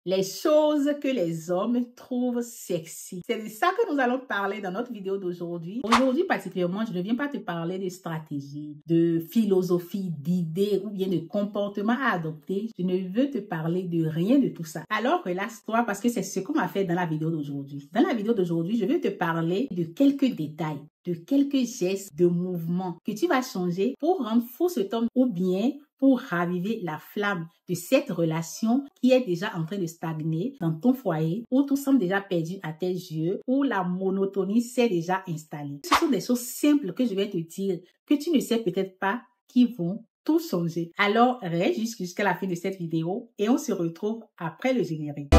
les choses que les hommes trouvent sexy. C'est de ça que nous allons parler dans notre vidéo d'aujourd'hui. Aujourd'hui particulièrement, je ne viens pas te parler de stratégie, de philosophie, d'idées ou bien de comportements à adopter. Je ne veux te parler de rien de tout ça. Alors relaxe-toi parce que c'est ce qu'on va faire dans la vidéo d'aujourd'hui. Dans la vidéo d'aujourd'hui, je vais te parler de quelques détails, de quelques gestes, de mouvements que tu vas changer pour rendre fou cet homme ou bien pour raviver la flamme de cette relation qui est déjà en train de stagner dans ton foyer, où tout semble déjà perdu à tes yeux, où la monotonie s'est déjà installée. Ce sont des choses simples que je vais te dire, que tu ne sais peut-être pas, qui vont tout changer. Alors, reste jusqu'à la fin de cette vidéo et on se retrouve après le générique.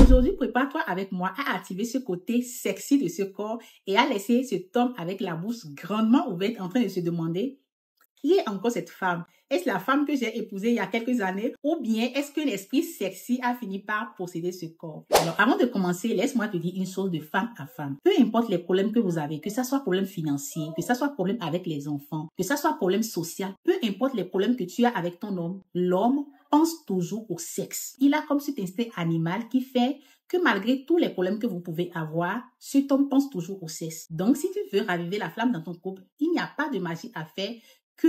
Aujourd'hui, prépare-toi avec moi à activer ce côté sexy de ce corps et à laisser cet homme avec la bouche grandement ouverte en train de se demander qui est encore cette femme. Est-ce la femme que j'ai épousée il y a quelques années ou bien est-ce qu'un esprit sexy a fini par posséder ce corps? Alors, avant de commencer, laisse-moi te dire une chose de femme à femme. Peu importe les problèmes que vous avez, que ça soit problème financier, que ça soit problème avec les enfants, que ça soit problème social, peu importe les problèmes que tu as avec ton homme, l'homme pense toujours au sexe. Il a comme cet instinct animal qui fait que malgré tous les problèmes que vous pouvez avoir, cet homme pense toujours au sexe. Donc, si tu veux raviver la flamme dans ton couple, il n'y a pas de magie à faire que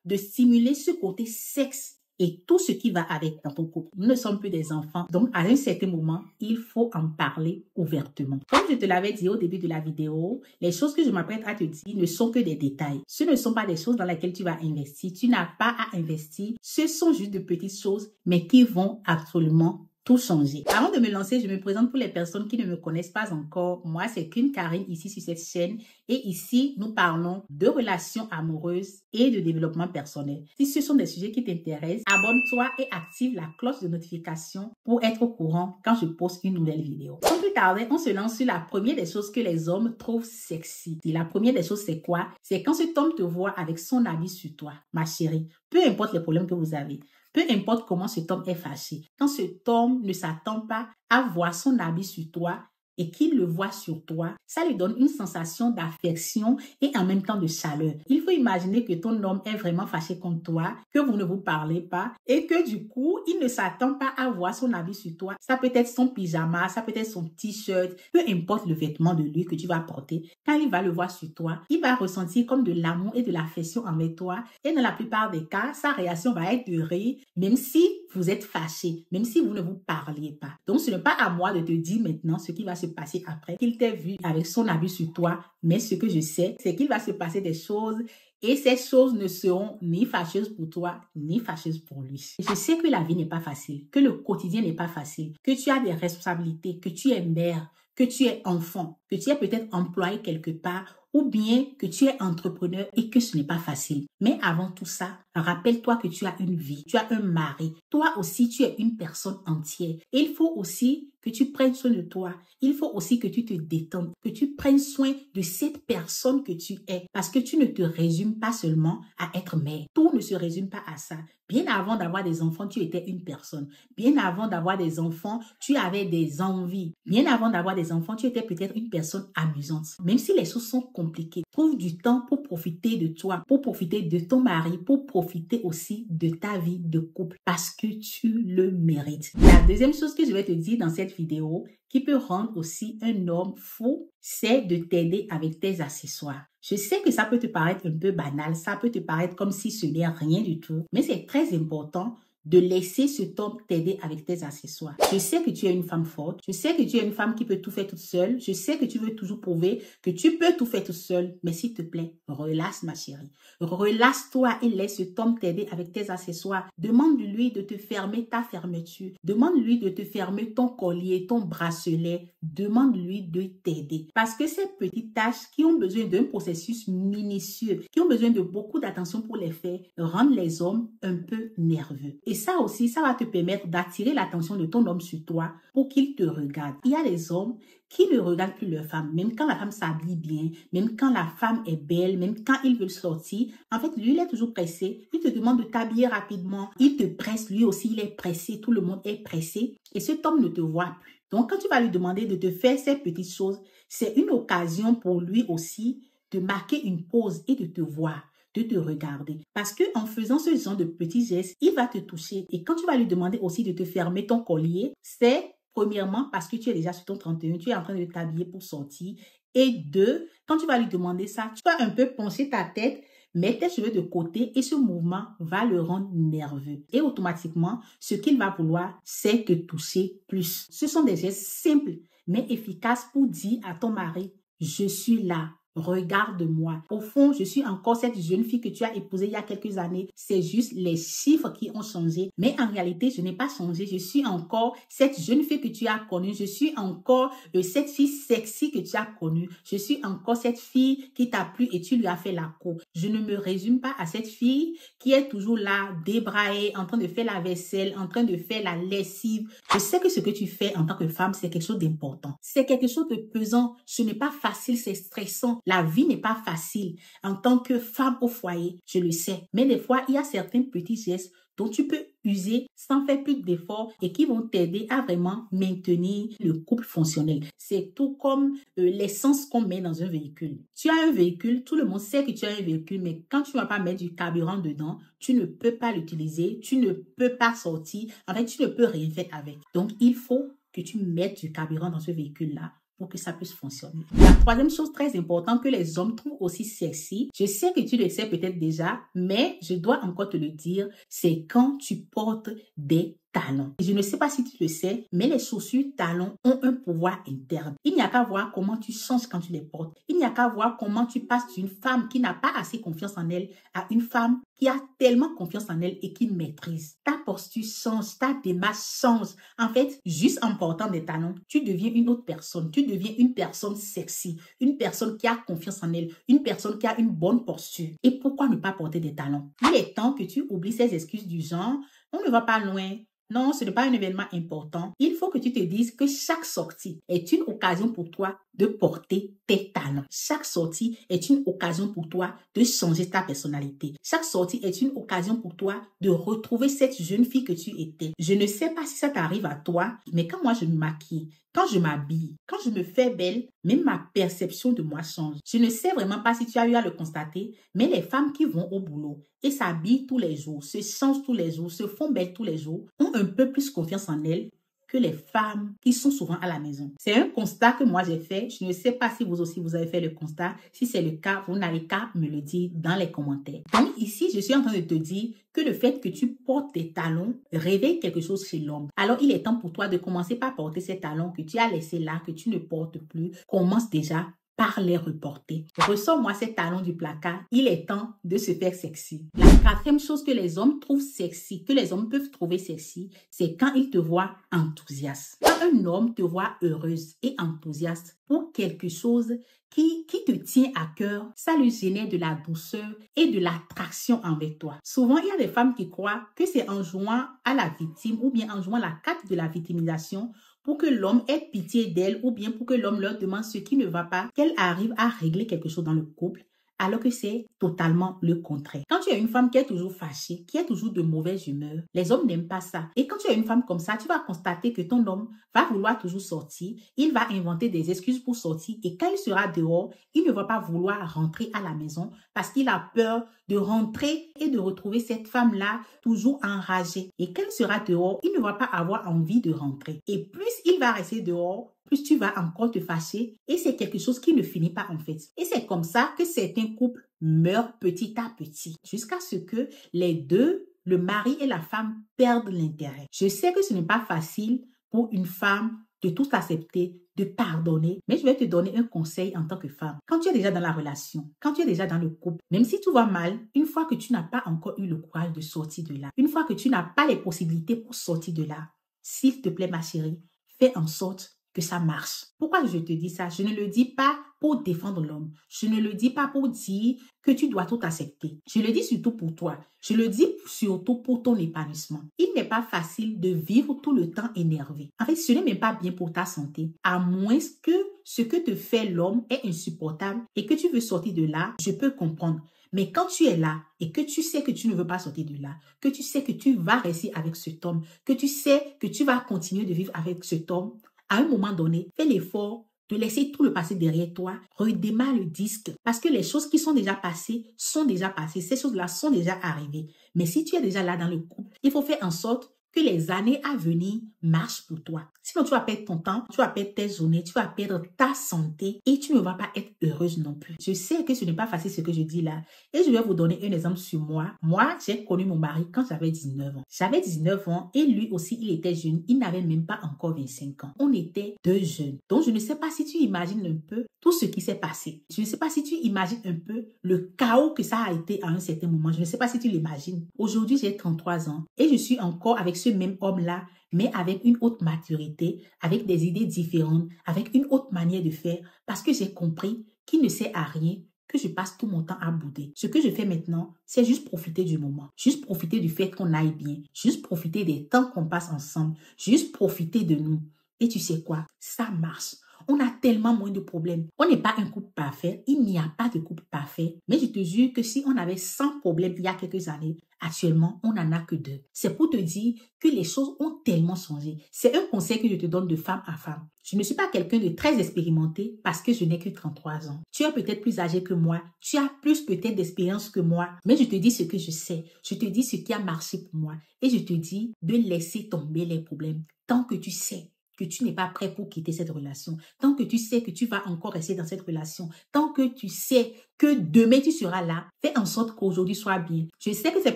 de stimuler ce côté sexe et tout ce qui va avec dans ton couple. Nous ne sommes plus des enfants, donc à un certain moment, il faut en parler ouvertement. Comme je te l'avais dit au début de la vidéo, les choses que je m'apprête à te dire ne sont que des détails. Ce ne sont pas des choses dans lesquelles tu vas investir. Tu n'as pas à investir. Ce sont juste de petites choses, mais qui vont absolument tout changer. Avant de me lancer, je me présente pour les personnes qui ne me connaissent pas encore. Moi, c'est Queen Karine ici sur cette chaîne et ici, nous parlons de relations amoureuses et de développement personnel. Si ce sont des sujets qui t'intéressent, abonne-toi et active la cloche de notification pour être au courant quand je poste une nouvelle vidéo. Sans plus tarder, on se lance sur la première des choses que les hommes trouvent sexy. Et la première des choses, c'est quoi? C'est quand cet homme te voit avec son habit sur toi, ma chérie. Peu importe les problèmes que vous avez. Peu importe comment cet homme est fâché, quand cet homme ne s'attend pas à voir son habit sur toi et qu'il le voit sur toi, ça lui donne une sensation d'affection et en même temps de chaleur. Il faut imaginer que ton homme est vraiment fâché contre toi, que vous ne vous parlez pas et que du coup, il ne s'attend pas à voir son habit sur toi. Ça peut être son pyjama, ça peut être son t-shirt, peu importe le vêtement de lui que tu vas porter. Quand il va le voir sur toi, il va ressentir comme de l'amour et de l'affection envers toi. Et dans la plupart des cas, sa réaction va être de rire, même si vous êtes fâché, même si vous ne vous parliez pas. Donc, ce n'est pas à moi de te dire maintenant ce qui va se passer après qu'il t'ait vu avec son habit sur toi. Mais ce que je sais, c'est qu'il va se passer des choses et ces choses ne seront ni fâcheuses pour toi, ni fâcheuses pour lui. Je sais que la vie n'est pas facile, que le quotidien n'est pas facile, que tu as des responsabilités, que tu es mère, que tu es enfant, que tu es peut-être employé quelque part ou bien que tu es entrepreneur et que ce n'est pas facile. Mais avant tout ça, rappelle-toi que tu as une vie, tu as un mari. Toi aussi, tu es une personne entière. Et il faut aussi que tu prennes soin de toi. Il faut aussi que tu te détendes, que tu prennes soin de cette personne que tu es. Parce que tu ne te résumes pas seulement à être mère. Tout ne se résume pas à ça. Bien avant d'avoir des enfants, tu étais une personne. Bien avant d'avoir des enfants, tu avais des envies. Bien avant d'avoir des enfants, tu étais peut-être une personne amusante. Même si les choses sont compliquées, trouve du temps pour profiter de toi, pour profiter de ton mari, pour profiter aussi de ta vie de couple parce que tu le mérites. La deuxième chose que je vais te dire dans cette vidéo qui peut rendre aussi un homme fou, c'est de t'aider avec tes accessoires. Je sais que ça peut te paraître un peu banal, ça peut te paraître comme si ce n'est rien du tout, mais c'est très important de laisser cet homme t'aider avec tes accessoires. Je sais que tu es une femme forte. Je sais que tu es une femme qui peut tout faire toute seule. Je sais que tu veux toujours prouver que tu peux tout faire toute seule. Mais s'il te plaît, relâche ma chérie. Relâche-toi et laisse cet homme t'aider avec tes accessoires. Demande-lui de te fermer ta fermeture. Demande-lui de te fermer ton collier, ton bracelet. Demande-lui de t'aider. Parce que ces petites tâches qui ont besoin d'un processus minutieux, qui ont besoin de beaucoup d'attention pour les faire, rendent les hommes un peu nerveux. Et ça aussi, ça va te permettre d'attirer l'attention de ton homme sur toi pour qu'il te regarde. Il y a des hommes qui ne regardent plus leur femme, même quand la femme s'habille bien, même quand la femme est belle, même quand ils veulent sortir. En fait, lui, il est toujours pressé. Il te demande de t'habiller rapidement. Il te presse, lui aussi, il est pressé. Tout le monde est pressé. Et cet homme ne te voit plus. Donc, quand tu vas lui demander de te faire ces petites choses, c'est une occasion pour lui aussi de marquer une pause et de te voir. de te regarder. Parce que en faisant ce genre de petits gestes, il va te toucher. Et quand tu vas lui demander aussi de te fermer ton collier, c'est premièrement parce que tu es déjà sur ton 31, tu es en train de t'habiller pour sortir. Et deux, quand tu vas lui demander ça, tu vas un peu pencher ta tête, mettre tes cheveux de côté et ce mouvement va le rendre nerveux. Et automatiquement, ce qu'il va vouloir, c'est te toucher plus. Ce sont des gestes simples, mais efficaces pour dire à ton mari, je suis là. Regarde-moi. Au fond, je suis encore cette jeune fille que tu as épousée il y a quelques années. C'est juste les chiffres qui ont changé. Mais en réalité, je n'ai pas changé. Je suis encore cette jeune fille que tu as connue. Je suis encore cette fille sexy que tu as connue. Je suis encore cette fille qui t'a plu et tu lui as fait la cour. Je ne me résume pas à cette fille qui est toujours là, débraillée, en train de faire la vaisselle, en train de faire la lessive. Je sais que ce que tu fais en tant que femme, c'est quelque chose d'important. C'est quelque chose de pesant. Ce n'est pas facile, c'est stressant. La vie n'est pas facile en tant que femme au foyer, je le sais. Mais des fois, il y a certains petits gestes dont tu peux user sans faire plus d'efforts et qui vont t'aider à vraiment maintenir le couple fonctionnel. C'est tout comme l'essence qu'on met dans un véhicule. Tu as un véhicule, tout le monde sait que tu as un véhicule, mais quand tu ne vas pas mettre du carburant dedans, tu ne peux pas l'utiliser, tu ne peux pas sortir, en fait, tu ne peux rien faire avec. Donc, il faut que tu mettes du carburant dans ce véhicule-là pour que ça puisse fonctionner. La troisième chose très importante que les hommes trouvent aussi sexy, je sais que tu le sais peut-être déjà, mais je dois encore te le dire, c'est quand tu portes des talons. Je ne sais pas si tu le sais, mais les chaussures talons ont un pouvoir interne. Il n'y a qu'à voir comment tu changes quand tu les portes. Il n'y a qu'à voir comment tu passes d'une femme qui n'a pas assez confiance en elle à une femme qui a tellement confiance en elle et qui maîtrise. Ta posture change, ta démarche change. En fait, juste en portant des talons, tu deviens une autre personne. Tu deviens une personne sexy, une personne qui a confiance en elle, une personne qui a une bonne posture. Et pourquoi ne pas porter des talons? Il est temps que tu oublies ces excuses du genre « on ne va pas loin ». Non, ce n'est pas un événement important. Il faut que tu te dises que chaque sortie est une occasion pour toi de porter tes talents. Chaque sortie est une occasion pour toi de changer ta personnalité. Chaque sortie est une occasion pour toi de retrouver cette jeune fille que tu étais. Je ne sais pas si ça t'arrive à toi, mais quand moi je me maquille, quand je m'habille, quand je me fais belle, même ma perception de moi change. Je ne sais vraiment pas si tu as eu à le constater, mais les femmes qui vont au boulot et s'habillent tous les jours, se changent tous les jours, se font belles tous les jours, ont un peu plus confiance en elles que les femmes qui sont souvent à la maison. C'est un constat que moi j'ai fait. Je ne sais pas si vous aussi vous avez fait le constat. Si c'est le cas, vous n'avez qu'à me le dire dans les commentaires. Donc ici, je suis en train de te dire que le fait que tu portes tes talons réveille quelque chose chez l'homme. Alors il est temps pour toi de commencer par porter ces talons que tu as laissés là, que tu ne portes plus. Commence déjà par les reporter. Ressors-moi ces talons du placard. Il est temps de se faire sexy. La quatrième chose que les hommes trouvent sexy, que les hommes peuvent trouver sexy, c'est quand ils te voient enthousiaste. Quand un homme te voit heureuse et enthousiaste pour quelque chose qui te tient à cœur, ça lui génère de la douceur et de l'attraction envers toi. Souvent, il y a des femmes qui croient que c'est en jouant à la victime ou bien en jouant la carte de la victimisation pour que l'homme ait pitié d'elle ou bien pour que l'homme leur demande ce qui ne va pas, qu'elle arrive à régler quelque chose dans le couple, alors que c'est totalement le contraire. Quand tu as une femme qui est toujours fâchée, qui est toujours de mauvaise humeur, les hommes n'aiment pas ça. Et quand tu as une femme comme ça, tu vas constater que ton homme va vouloir toujours sortir, il va inventer des excuses pour sortir et quand il sera dehors, il ne va pas vouloir rentrer à la maison parce qu'il a peur de rentrer et de retrouver cette femme-là toujours enragée. Et quand il sera dehors, il ne va pas avoir envie de rentrer. Et plus il va rester dehors, plus tu vas encore te fâcher et c'est quelque chose qui ne finit pas en fait. Et c'est comme ça que certains couples meurent petit à petit jusqu'à ce que les deux, le mari et la femme, perdent l'intérêt. Je sais que ce n'est pas facile pour une femme de tout accepter, de pardonner, mais je vais te donner un conseil en tant que femme. Quand tu es déjà dans la relation, quand tu es déjà dans le couple, même si tout va mal, une fois que tu n'as pas encore eu le courage de sortir de là, une fois que tu n'as pas les possibilités pour sortir de là, s'il te plaît ma chérie, fais en sorte que ça marche. Pourquoi je te dis ça? Je ne le dis pas pour défendre l'homme. Je ne le dis pas pour dire que tu dois tout accepter. Je le dis surtout pour toi. Je le dis surtout pour ton épanouissement. Il n'est pas facile de vivre tout le temps énervé. En fait, ce n'est même pas bien pour ta santé. À moins que ce que te fait l'homme est insupportable et que tu veux sortir de là, je peux comprendre. Mais quand tu es là et que tu sais que tu ne veux pas sortir de là, que tu sais que tu vas rester avec cet homme, que tu sais que tu vas continuer de vivre avec cet homme, à un moment donné, fais l'effort de laisser tout le passé derrière toi, redémarre le disque. Parce que les choses qui sont déjà passées sont déjà passées. Ces choses-là sont déjà arrivées. Mais si tu es déjà là dans le couple, il faut faire en sorte que les années à venir marchent pour toi. Sinon, tu vas perdre ton temps, tu vas perdre tes journées, tu vas perdre ta santé et tu ne vas pas être heureuse non plus. Je sais que ce n'est pas facile ce que je dis là. Et je vais vous donner un exemple sur moi. Moi, j'ai connu mon mari quand j'avais 19 ans. J'avais 19 ans et lui aussi, il était jeune. Il n'avait même pas encore 25 ans. On était deux jeunes. Donc, je ne sais pas si tu imagines un peu tout ce qui s'est passé. Je ne sais pas si tu imagines un peu le chaos que ça a été à un certain moment. Je ne sais pas si tu l'imagines. Aujourd'hui, j'ai 33 ans et je suis encore avec ce même homme-là, mais avec une autre maturité, avec des idées différentes, avec une autre manière de faire, parce que j'ai compris qu'il ne sert à rien que je passe tout mon temps à bouder. Ce que je fais maintenant, c'est juste profiter du moment, juste profiter du fait qu'on aille bien, juste profiter des temps qu'on passe ensemble, juste profiter de nous. Et tu sais quoi? Ça marche. On a tellement moins de problèmes. On n'est pas un couple parfait. Il n'y a pas de couple parfait. Mais je te jure que si on avait 100 problèmes il y a quelques années, actuellement, on n'en a que 2. C'est pour te dire que les choses ont tellement changé. C'est un conseil que je te donne de femme à femme. Je ne suis pas quelqu'un de très expérimenté parce que je n'ai que 33 ans. Tu es peut-être plus âgé que moi. Tu as plus peut-être d'expérience que moi. Mais je te dis ce que je sais. Je te dis ce qui a marché pour moi. Et je te dis de laisser tomber les problèmes tant que tu sais que tu n'es pas prêt pour quitter cette relation, tant que tu sais que tu vas encore rester dans cette relation, tant que tu sais que demain tu seras là, fais en sorte qu'aujourd'hui soit bien. Je sais que c'est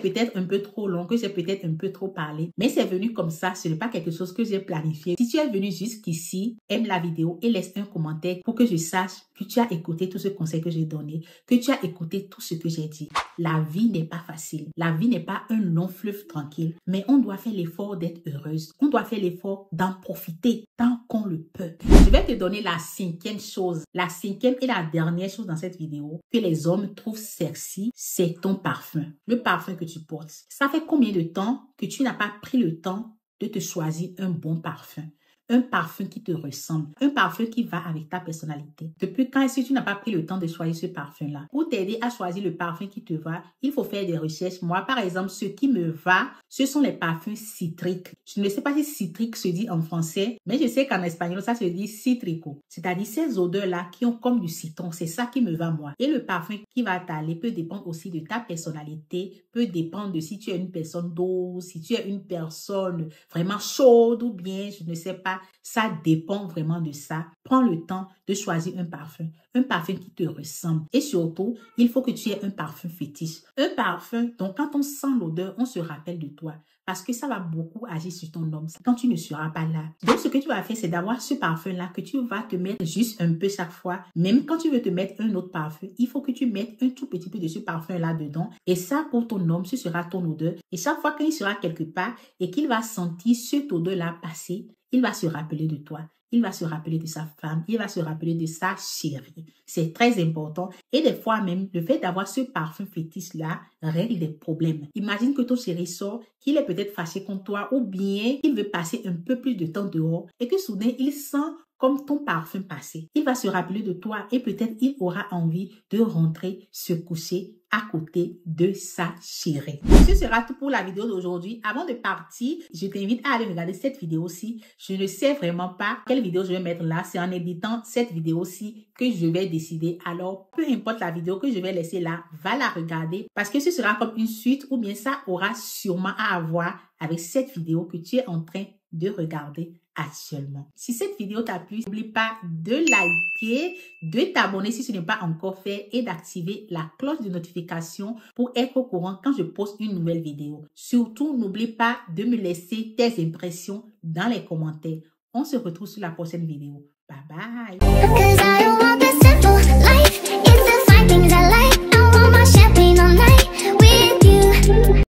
peut-être un peu trop long, que j'ai peut-être un peu trop parlé, mais c'est venu comme ça, ce n'est pas quelque chose que j'ai planifié. Si tu es venu jusqu'ici, aime la vidéo et laisse un commentaire pour que je sache que tu as écouté tout ce conseil que j'ai donné, que tu as écouté tout ce que j'ai dit. La vie n'est pas facile, la vie n'est pas un long fleuve tranquille, mais on doit faire l'effort d'être heureuse, on doit faire l'effort d'en profiter tant qu'on le peut. Je vais te donner la 5e chose, la 5e et la dernière chose dans cette vidéo que les hommes trouvent sexy, c'est ton parfum, le parfum que tu portes. Ça fait combien de temps que tu n'as pas pris le temps de te choisir un bon parfum? Un parfum qui te ressemble, un parfum qui va avec ta personnalité. Depuis quand est-ce que tu n'as pas pris le temps de choisir ce parfum-là? Pour t'aider à choisir le parfum qui te va, il faut faire des recherches. Moi, par exemple, ce qui me va, ce sont les parfums citriques. Je ne sais pas si citrique se dit en français, mais je sais qu'en espagnol, ça se dit citrico. C'est-à-dire ces odeurs-là qui ont comme du citron. C'est ça qui me va, moi. Et le parfum qui va t'aller peut dépendre aussi de ta personnalité, peut dépendre de si tu es une personne douce, si tu es une personne vraiment chaude ou bien, je ne sais pas. Ça dépend vraiment de ça. Prends le temps de choisir un parfum qui te ressemble. Et surtout, il faut que tu aies un parfum fétiche. Un parfum dont quand on sent l'odeur, on se rappelle de toi. Parce que ça va beaucoup agir sur ton homme quand tu ne seras pas là. Donc, ce que tu vas faire, c'est d'avoir ce parfum-là que tu vas te mettre juste un peu chaque fois. Même quand tu veux te mettre un autre parfum, il faut que tu mettes un tout petit peu de ce parfum-là dedans. Et ça, pour ton homme, ce sera ton odeur. Et chaque fois qu'il sera quelque part et qu'il va sentir cette odeur-là passer, il va se rappeler de toi. Il va se rappeler de sa femme. Il va se rappeler de sa chérie. C'est très important. Et des fois même, le fait d'avoir ce parfum fétiche-là règle des problèmes. Imagine que ton chéri sort, qu'il est peut-être fâché contre toi ou bien qu'il veut passer un peu plus de temps dehors et que soudain, il sent comme ton parfum passé. Il va se rappeler de toi et peut-être il aura envie de rentrer se coucher à côté de sa chérie. Ce sera tout pour la vidéo d'aujourd'hui. Avant de partir, je t'invite à aller regarder cette vidéo-ci. Je ne sais vraiment pas quelle vidéo je vais mettre là. C'est en éditant cette vidéo-ci que je vais décider. Alors, peu importe la vidéo que je vais laisser là, va la regarder parce que ce sera comme une suite ou bien ça aura sûrement à voir avec cette vidéo que tu es en train de regarder actuellement. Si cette vidéo t'a plu, n'oublie pas de liker, de t'abonner si ce n'est pas encore fait et d'activer la cloche de notification pour être au courant quand je poste une nouvelle vidéo. Surtout, n'oublie pas de me laisser tes impressions dans les commentaires. On se retrouve sur la prochaine vidéo. Bye bye!